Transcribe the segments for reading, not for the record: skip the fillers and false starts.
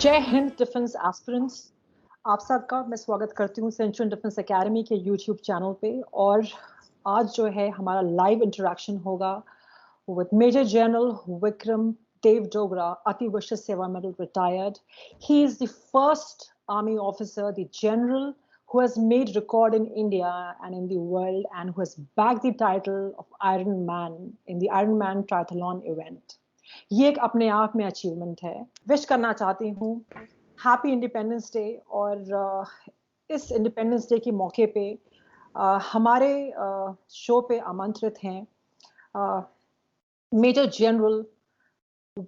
जय Hind defence aspirants, आप सबका मैं स्वागत करती हूँ सेंचुरियन डिफेंस एकेडमी के यूट्यूब चैनल पे। और आज जो है हमारा लाइव इंटरेक्शन होगा विद मेजर जनरल विक्रम देव डोगरा, अति विशिष्ट सेवा medal retired. He is the first army officer, the general who has made record in India and in the world and who has bagged the title of Ironman in the Ironman Triathlon event. ये एक अपने आप में achievement है. Wish करना चाहती हूँ happy independence day. और इस इंडिपेंडेंस डे के मौके पे हमारे शो पे आमंत्रित हैं मेजर जनरल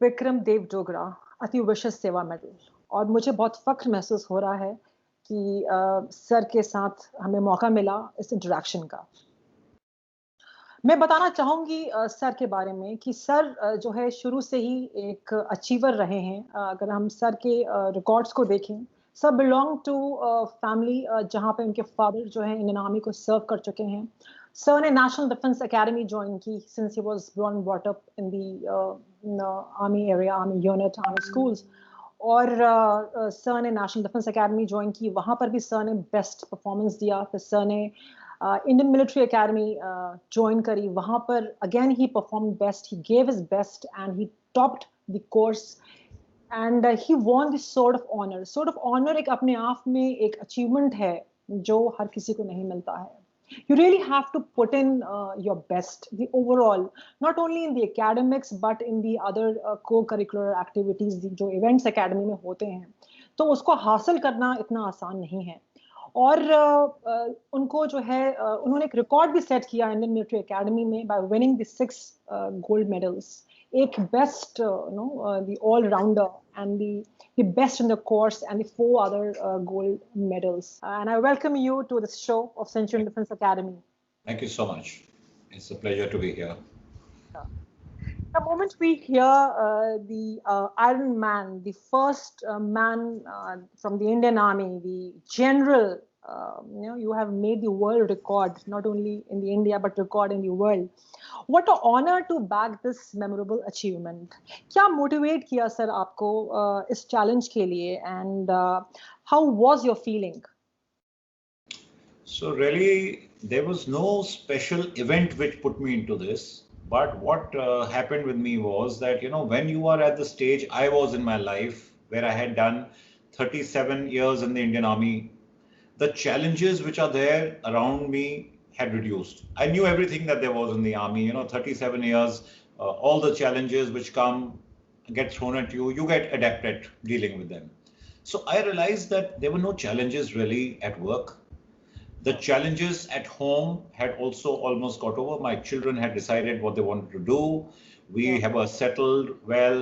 विक्रम देव डोगरा, अति विशिष्ट सेवा मेडल. और मुझे बहुत फख्र महसूस हो रहा है कि सर के साथ हमें मौका मिला इस इंटरेक्शन का. मैं बताना चाहूंगी सर के बारे में कि सर जो है शुरू से ही एक अचीवर रहे हैं. अगर हम सर के रिकॉर्ड्स को देखें, सर बिलोंग टू फैमिली जहां पे उनके फादर जो है इंडियन आर्मी को सर्व कर चुके हैं. सर ने नेशनल डिफेंस एकेडमी ज्वाइन की since he was born and brought up in the army area, army unit, army schools. और सर ने नेशनल डिफेंस एकेडमी ज्वाइन की, वहां पर भी सर ने बेस्ट परफॉर्मेंस दिया. फिर सर ने इंडियन मिलिट्री एकेडमी ज्वाइन करी, वहां पर again he perform best, he gave his best and he topped the course and he won the sword of honour. Sword of honour एक अपने आप में एक अचीवमेंट है जो हर किसी को नहीं मिलता है. You really have to put in your best, the overall, not only in the academics but in the other co-curricular activities जो events academy में होते हैं. तो उसको हासिल करना इतना आसान नहीं है. और उनको जो है उन्होंने एक रिकॉर्ड भी सेट किया इंडियन मिलिट्री एकेडमी में by winning the 6 gold medals. एक best the all rounder and the best in the course and the 4 other gold medals. And I welcome you to this show of Centurion Defense Academy. Thank you so much. It's a pleasure to be here. The moment we hear the Ironman, the first man from the Indian Army, the general, you have made the world record, not only in the India but record in the world. What an honor to bag this memorable achievement. क्या motivate किया sir आपको इस challenge के लिए, and how was your feeling? So really, there was no special event which put me into this. But what happened with me was that, when you are at the stage I was in my life, where I had done 37 years in the Indian Army, the challenges which are there around me had reduced. I knew everything that there was in the Army, 37 years, all the challenges which come, get thrown at you, you get adapted dealing with them. So I realized that there were no challenges really at work. The challenges at home had also almost got over. My children had decided what they wanted to do. We have settled well.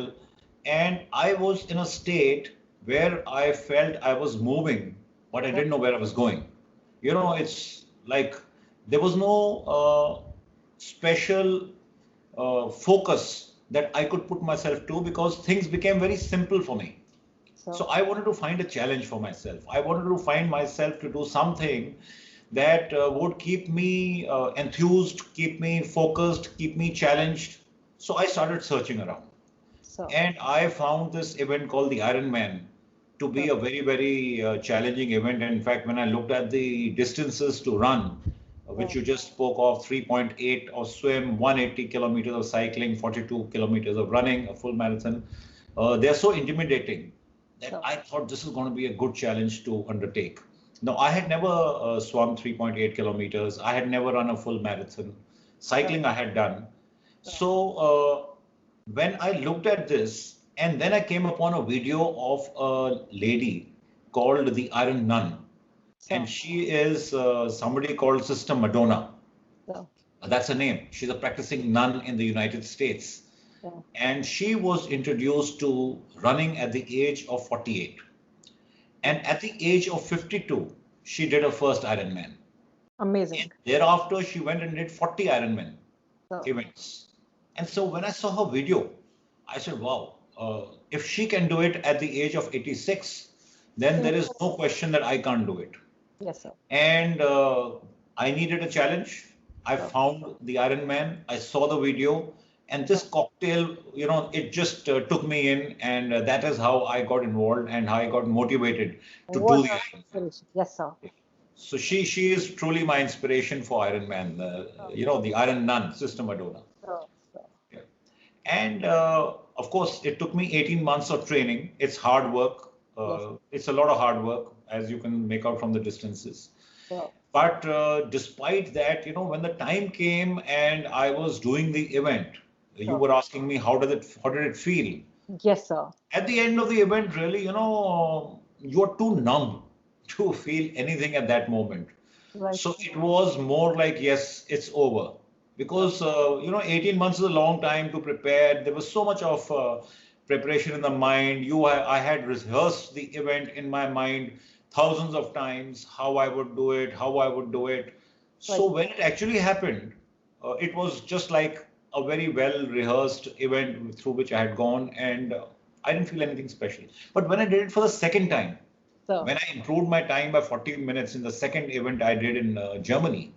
And I was in a state where I felt I was moving, but I didn't know where I was going. It's like there was no special focus that I could put myself to, because things became very simple for me. So I wanted to find a challenge for myself. I wanted to find myself to do something that would keep me enthused, keep me focused, keep me challenged. So I started searching around. And I found this event called the Ironman to be a very, very challenging event. And in fact, when I looked at the distances to run, which you just spoke of, 3.8 of swim, 180 kilometers of cycling, 42 kilometers of running, a full marathon, they're so intimidating that I thought this is going to be a good challenge to undertake. Now, I had never swum 3.8 kilometers. I had never run a full marathon. Cycling I had done. So when I looked at this, and then I came upon a video of a lady called the Iron Nun. And she is somebody called Sister Madonna. That's her name. She's a practicing nun in the United States. And she was introduced to running at the age of 48. And at the age of 52, she did her first Ironman. Amazing. And thereafter, she went and did 40 Ironman events. And so when I saw her video, I said, wow, if she can do it at the age of 86, then there is no question that I can't do it. Yes, sir. And I needed a challenge. I found the Ironman. I saw the video, And this cocktail, it just took me in, and that is how I got involved and how I got motivated to do the Ironman. Yes, sir. So she is truly my inspiration for Ironman, the Iron Nun, Sister Madonna. Yeah. And of course, it took me 18 months of training. It's hard work. It's a lot of hard work, as you can make out from the distances. But despite that, when the time came and I was doing the event, you were asking me how did it feel? Yes, sir. At the end of the event, really, you're too numb to feel anything at that moment. Right. So it was more like, yes, it's over. Because, 18 months is a long time to prepare. There was so much of preparation in the mind. I had rehearsed the event in my mind thousands of times, how I would do it. So when it actually happened, it was just like a very well rehearsed event through which I had gone, and I didn't feel anything special. But when I did it for the second time, when I improved my time by 40 minutes in the second event I did in Germany,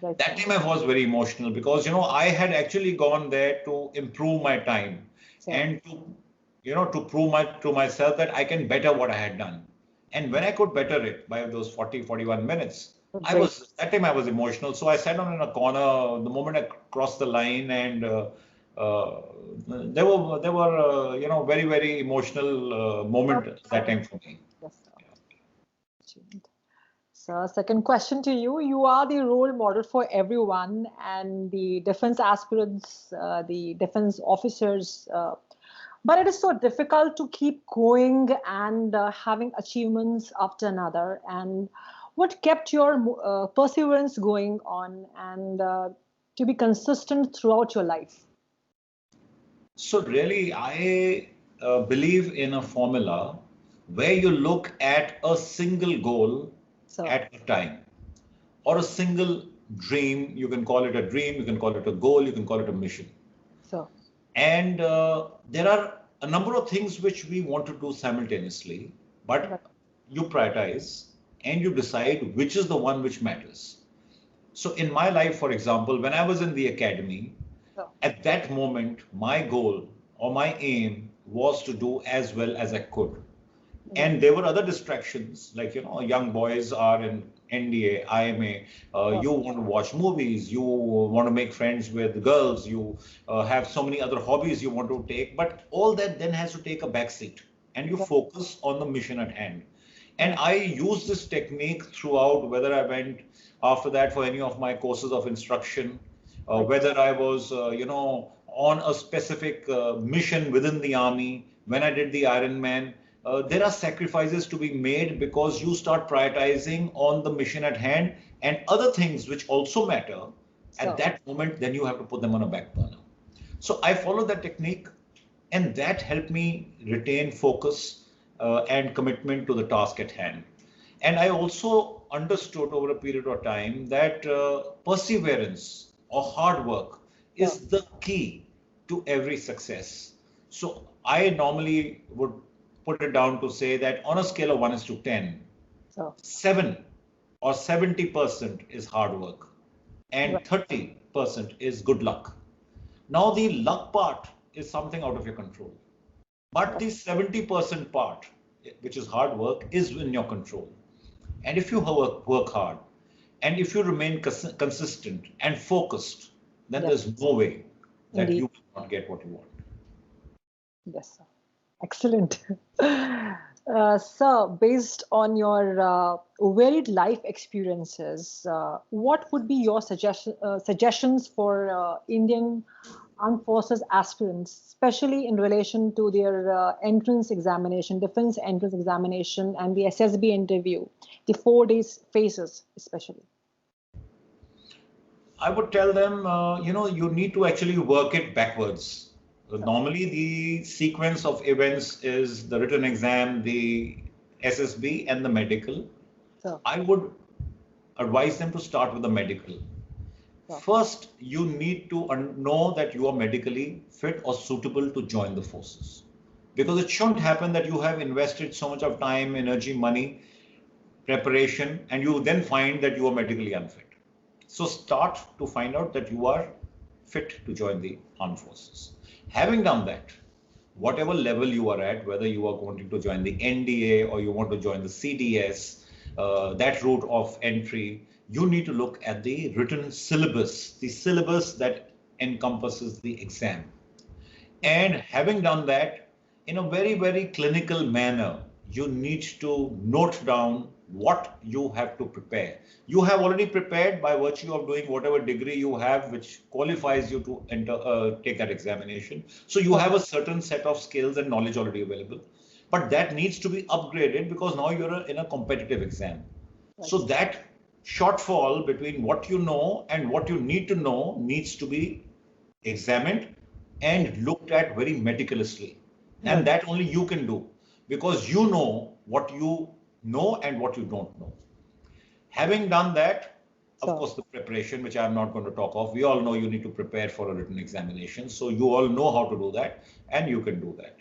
that time I was very emotional because, I had actually gone there to improve my time and to prove to myself that I can better what I had done. And when I could better it by those 41 minutes, that time I was emotional. So I sat down in a corner the moment I crossed the line, and there were very, very emotional moment that time for me. Yes, sir. So, second question to you. You are the role model for everyone, and the defense aspirants, the defense officers, but it is so difficult to keep going and having achievements after another. And what kept your perseverance going on and to be consistent throughout your life? So really, I believe in a formula where you look at a single goal at a time, or a single dream. You can call it a dream, you can call it a goal, you can call it a mission. And there are a number of things which we want to do simultaneously, but you prioritize and you decide which is the one which matters. So in my life, for example, when I was in the academy, at that moment, my goal or my aim was to do as well as I could. And there were other distractions, like, young boys are in NDA, IMA, you want to watch movies, you want to make friends with girls, you have so many other hobbies you want to take, but all that then has to take a backseat and you focus on the mission at hand. And I use this technique throughout, whether I went after that for any of my courses of instruction, whether I was, on a specific mission within the army, when I did the Ironman. There are sacrifices to be made because you start prioritizing on the mission at hand, and other things which also matter at that moment, then you have to put them on a back burner. So I follow that technique, and that helped me retain focus and commitment to the task at hand. And I also understood over a period of time that perseverance or hard work is the key to every success. So I normally would put it down to say that on a scale of 1:10, 7 or 70% is hard work and 30% is good luck. Now the luck part is something out of your control, but the 70% part, which is hard work, is in your control. And if you work hard and if you remain consistent and focused, then there's no way that you will not get what you want. Yes, sir. Excellent. Sir, based on your varied life experiences, what would be your suggestions for Indian Armed Forces aspirants, especially in relation to their entrance examination, defense entrance examination, and the SSB interview, the 4 days phases especially? I would tell them, you need to actually work it backwards. Normally, the sequence of events is the written exam, the SSB, and the medical. I would advise them to start with the medical. First, you need to know that you are medically fit or suitable to join the forces. Because it shouldn't happen that you have invested so much of time, energy, money, preparation, and you then find that you are medically unfit. So start to find out that you are fit to join the armed forces. Having done that, whatever level you are at, whether you are wanting to join the NDA or you want to join the CDS, that route of entry, you need to look at the written syllabus, the syllabus that encompasses the exam. And having done that, in a very, very clinical manner, you need to note down what you have to prepare. You have already prepared by virtue of doing whatever degree you have, which qualifies you to enter, take that examination. So you have a certain set of skills and knowledge already available, but that needs to be upgraded because now you're in a competitive exam. Right. So that shortfall between what you know and what you need to know needs to be examined and looked at very meticulously. And right. That only you can do because you know what you know and what you don't know. Having done that, of course, the preparation, which I'm not going to talk of, we all know you need to prepare for a written examination. So you all know how to do that and you can do that.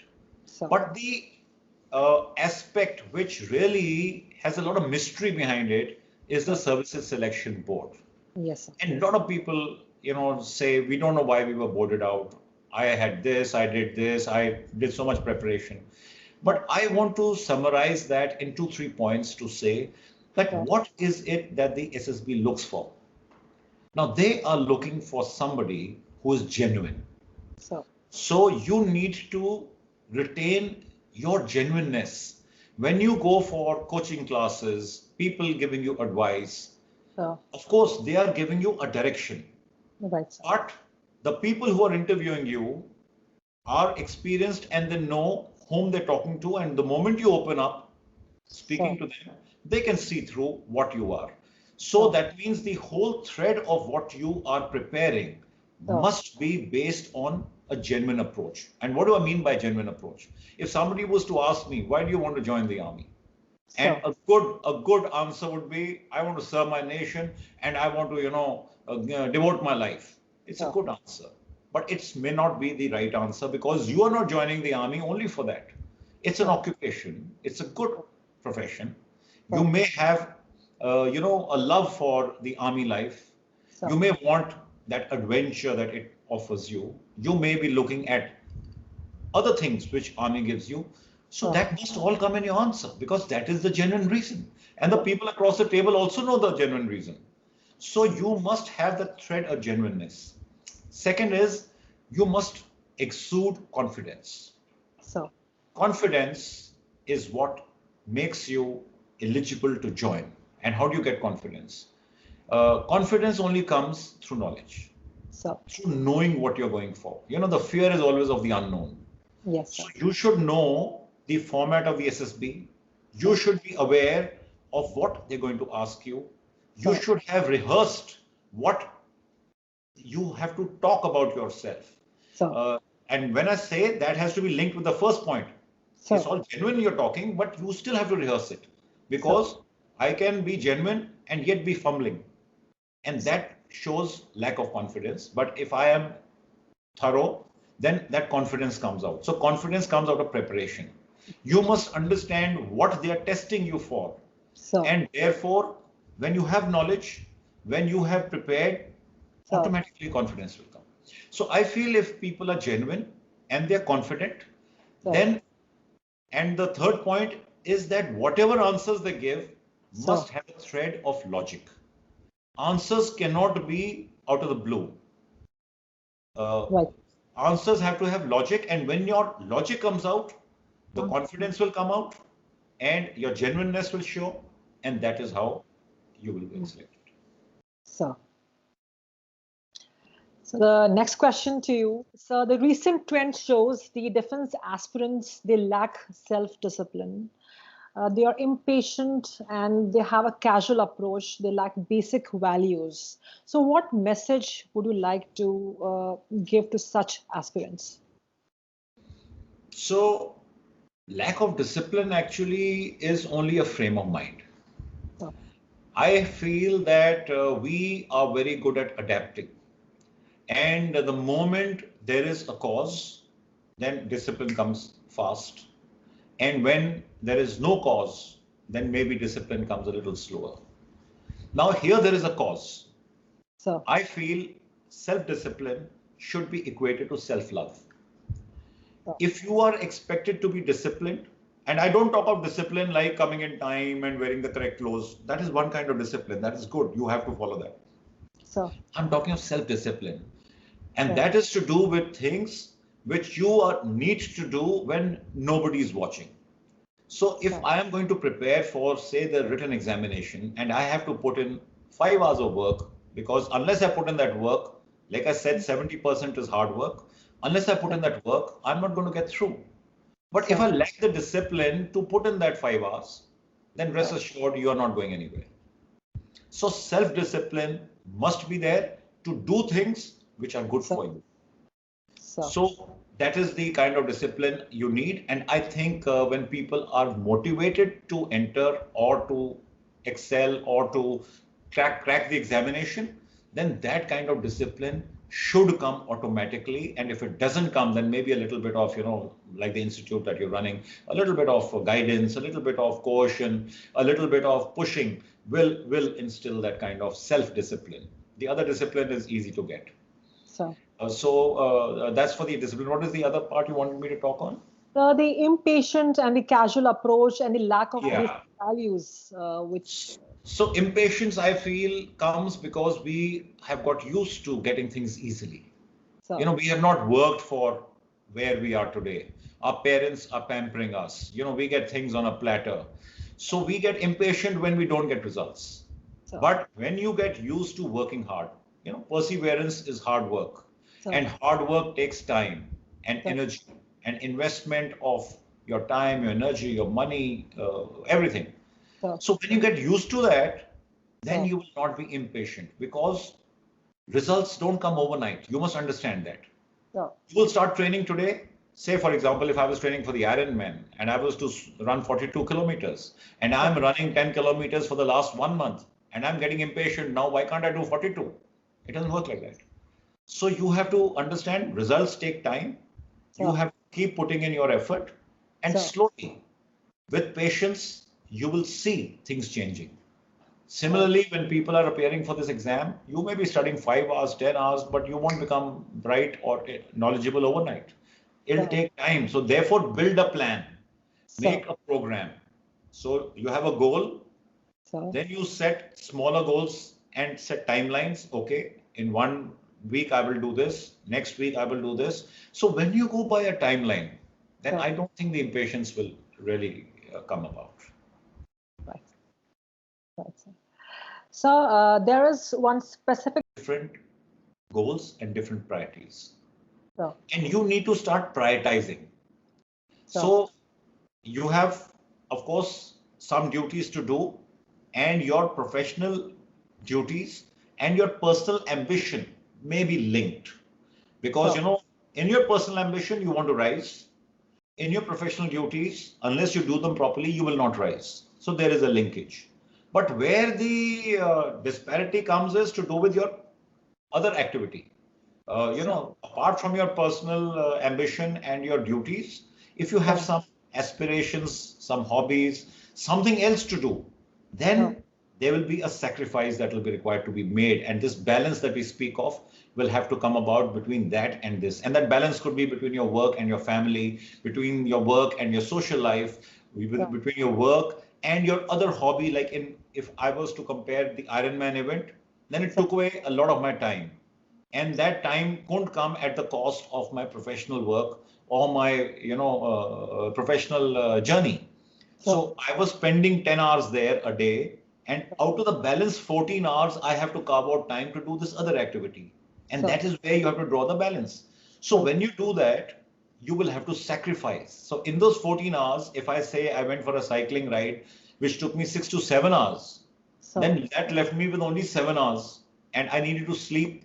But the aspect which really has a lot of mystery behind it is the services selection board. Yes. And a lot of people, say, we don't know why we were boarded out. I had this, I did this, I did so much preparation. But I want to summarize that in 2-3 points to say that what is it that the SSB looks for? Now, they are looking for somebody who is genuine. So you need to retain your genuineness. When you go for coaching classes, people giving you advice, of course, they are giving you a direction. Right. But the people who are interviewing you are experienced and they know whom they're talking to. And the moment you open up speaking to them, they can see through what you are. So that means the whole thread of what you are preparing must be based on a genuine approach. And what do I mean by genuine approach? If somebody was to ask me, why do you want to join the army? And a good answer would be, I want to serve my nation and I want to, devote my life. It's a good answer, but it may not be the right answer because you are not joining the army only for that. It's an occupation. It's a good profession. You may have, a love for the army life. You may want that adventure that it offers you. You may be looking at other things which army gives you. So that must all come in your answer because that is the genuine reason. And the people across the table also know the genuine reason. So you must have the thread of genuineness. Second is you must exude confidence. Confidence is what makes you eligible to join. And how do you get confidence? Confidence only comes through knowledge, through knowing what you're going for. The fear is always of the unknown. Yes. So you should know the format of the SSB. You should be aware of what they're going to ask you. You should have rehearsed what you have to talk about yourself. And when I say that has to be linked with the first point, it's all genuine you're talking, but you still have to rehearse it because I can be genuine and yet be fumbling. And that shows lack of confidence. But if I am thorough, then that confidence comes out. So confidence comes out of preparation. You must understand what they are testing you for. And therefore, when you have knowledge, when you have prepared, automatically confidence will come. So I feel if people are genuine and they're confident, then, and the third point is that whatever answers they give must have a thread of logic. Answers cannot be out of the blue. Answers have to have logic, and when your logic comes out, the confidence will come out and your genuineness will show, and that is how you will be selected. So the next question to you. So the recent trend shows the defense aspirants, they lack self-discipline. They are impatient and they have a casual approach. They lack basic values. So what message would you like to give to such aspirants? So lack of discipline actually is only a frame of mind. I feel that we are very good at adapting. And the moment there is a cause, then discipline comes fast. And when there is no cause, then maybe discipline comes a little slower. Now here there is a cause. I feel self-discipline should be equated to self-love. If you are expected to be disciplined, and I don't talk of discipline like coming in time and wearing the correct clothes. That is one kind of discipline. That is good. You have to follow that. So I'm talking of self-discipline. And that is to do with things which you need to do when nobody is watching. So if I am going to prepare for, say, the written examination, and I have to put in 5 hours of work, because unless I put in that work, like I said, 70% is hard work. Unless I put in that work, I'm not going to get through. But if I lack the discipline to put in that 5 hours, then rest assured you are not going anywhere. So self-discipline must be there to do things which are good for you. So that is the kind of discipline you need. And I think when people are motivated to enter or to excel or to crack the examination, then that kind of discipline should come automatically. And if it doesn't come, then maybe a little bit of, like the institute that you're running, a little bit of guidance, a little bit of coercion, a little bit of pushing will instill that kind of self-discipline. The other discipline is easy to get. So that's for the discipline. What is the other part you wanted me to talk on? The impatient and the casual approach and the lack of values, which... So impatience, I feel, comes because we have got used to getting things easily. We have not worked for where we are today. Our parents are pampering us. We get things on a platter. So we get impatient when we don't get results. But when you get used to working hard, perseverance is hard work. And hard work takes time and energy and investment of your time, your energy, your money, everything. So when you get used to that, then you will not be impatient, because results don't come overnight. You must understand that. You will start training today. Say, for example, if I was training for the Ironman and I was to run 42 kilometers and I'm running 10 kilometers for the last 1 month and I'm getting impatient now, why can't I do 42? It doesn't work like that. So you have to understand results take time. You have to keep putting in your effort, and slowly, with patience, you will see things changing. Similarly, when people are appearing for this exam, you may be studying 5 hours, 10 hours, but you won't become bright or knowledgeable overnight. It'll take time. So therefore, build a plan, make a program. So you have a goal, then you set smaller goals and set timelines. Okay, in 1 week, I will do this. Next week, I will do this. So when you go by a timeline, then I don't think the impatience will really come about. So there is one specific... Different goals and different priorities. And you need to start prioritizing. So you have, of course, some duties to do, and your professional duties and your personal ambition may be linked. Because, in your personal ambition, you want to rise. In your professional duties, unless you do them properly, you will not rise. So there is a linkage. But where the disparity comes is to do with your other activity. Apart from your personal ambition and your duties, if you have some aspirations, some hobbies, something else to do, then there will be a sacrifice that will be required to be made. And this balance that we speak of will have to come about between that and this. And that balance could be between your work and your family, between your work and your social life, between your work and your other hobby. Like if I was to compare the Ironman event, then it took away a lot of my time. And that time couldn't come at the cost of my professional work or my, professional journey. So I was spending 10 hours there a day, and out of the balance 14 hours, I have to carve out time to do this other activity. And that is where you have to draw the balance. So when you do that, you will have to sacrifice. So in those 14 hours, if I say I went for a cycling ride, which took me 6 to 7 hours, then that left me with only 7 hours. And I needed to sleep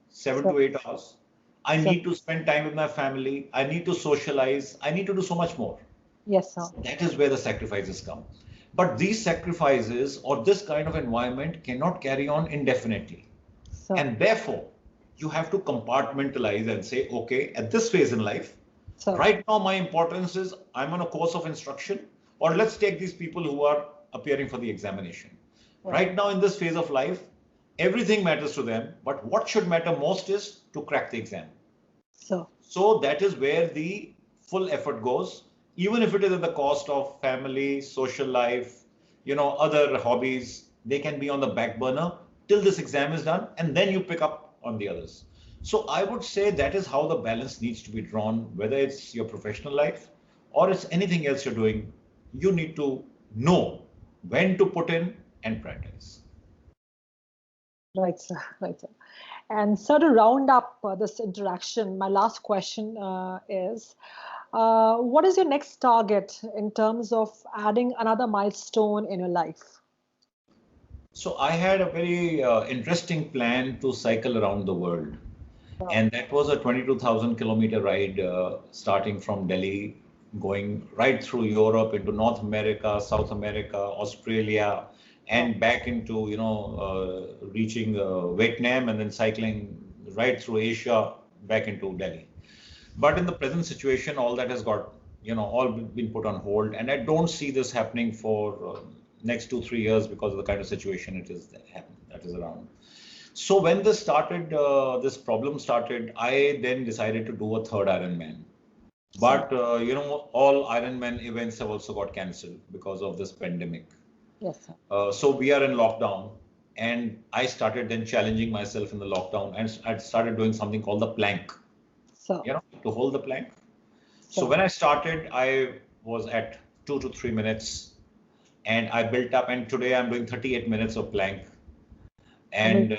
7 to 8 hours. I need to spend time with my family. I need to socialize. I need to do so much more. Yes, sir. That is where the sacrifices come. But these sacrifices or this kind of environment cannot carry on indefinitely. And therefore, you have to compartmentalize and say, okay, at this phase in life, right now my importance is I'm on a course of instruction, or let's take these people who are appearing for the examination. Right now in this phase of life, everything matters to them, but what should matter most is to crack the exam. So that is where the full effort goes, even if it is at the cost of family, social life, other hobbies. They can be on the back burner till this exam is done, and then you pick up on the others. So I would say that is how the balance needs to be drawn, whether it's your professional life or it's anything else you're doing. You need to know when to put in and prioritize. Right, sir. Right, sir. And so to round up this interaction, my last question is, what is your next target in terms of adding another milestone in your life? So I had a very interesting plan to cycle around the world. Wow. And that was a 22,000 kilometer ride starting from Delhi, going right through Europe into North America, South America, Australia, and back into, reaching Vietnam, and then cycling right through Asia back into Delhi. But in the present situation, all that has got, all been put on hold. And I don't see this happening for next 2-3 years because of the kind of situation it is that is around. So when this started, this problem started, I then decided to do a third Ironman. But, all Ironman events have also got cancelled because of this pandemic. Yes, sir. So we are in lockdown, and I started then challenging myself in the lockdown, and I started doing something called the plank, to hold the plank. So when I started, I was at 2 to 3 minutes, and I built up, and today I'm doing 38 minutes of plank. And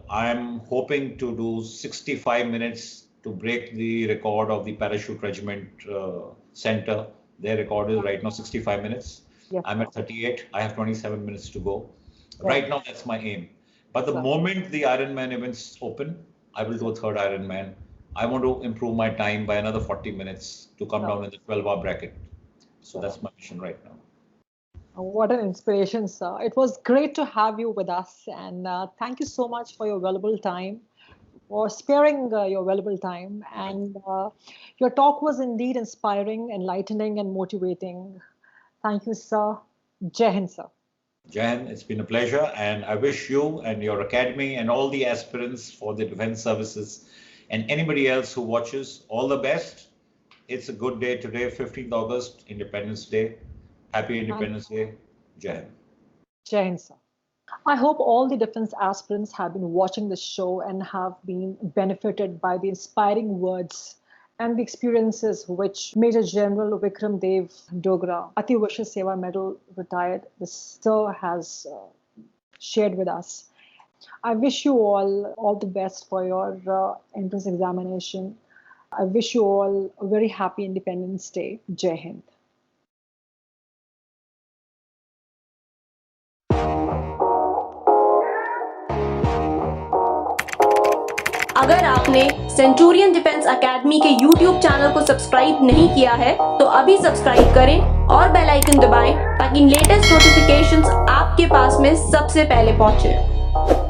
I'm hoping to do 65 minutes to break the record of the Parachute Regiment Center. Their record is right now 65 minutes. Yes. I'm at 38. I have 27 minutes to go. Right now, that's my aim. But the moment the Ironman events open, I will do a third Ironman. I want to improve my time by another 40 minutes to come down in the 12-hour bracket. So that's my mission right now. What an inspiration, sir. It was great to have you with us. And thank you so much for your valuable time, for sparing your valuable time. And your talk was indeed inspiring, enlightening, and motivating. Thank you, sir. Jai Hind, sir. Jai Hind, it's been a pleasure. And I wish you and your academy and all the aspirants for the defense services and anybody else who watches all the best. It's a good day today, 15th August, Independence Day. Happy Independence Day. Jai Hind. Jai Hind, sir. I hope all the defense aspirants have been watching this show and have been benefited by the inspiring words and the experiences which Major General Vikram Dev Dogra, Ati Vishwas Seva Medal retired, this sir has shared with us. I wish you all the best for your entrance examination. I wish you all a very happy Independence Day. Jai Hind. अगर आपने Centurion defence academy के YouTube channel को subscribe नहीं किया है तो अभी subscribe करें और बेल आइकन दबाएं ताकि लेटेस्ट नोटिफिकेशंस आपके पास में सबसे पहले पहुंचे।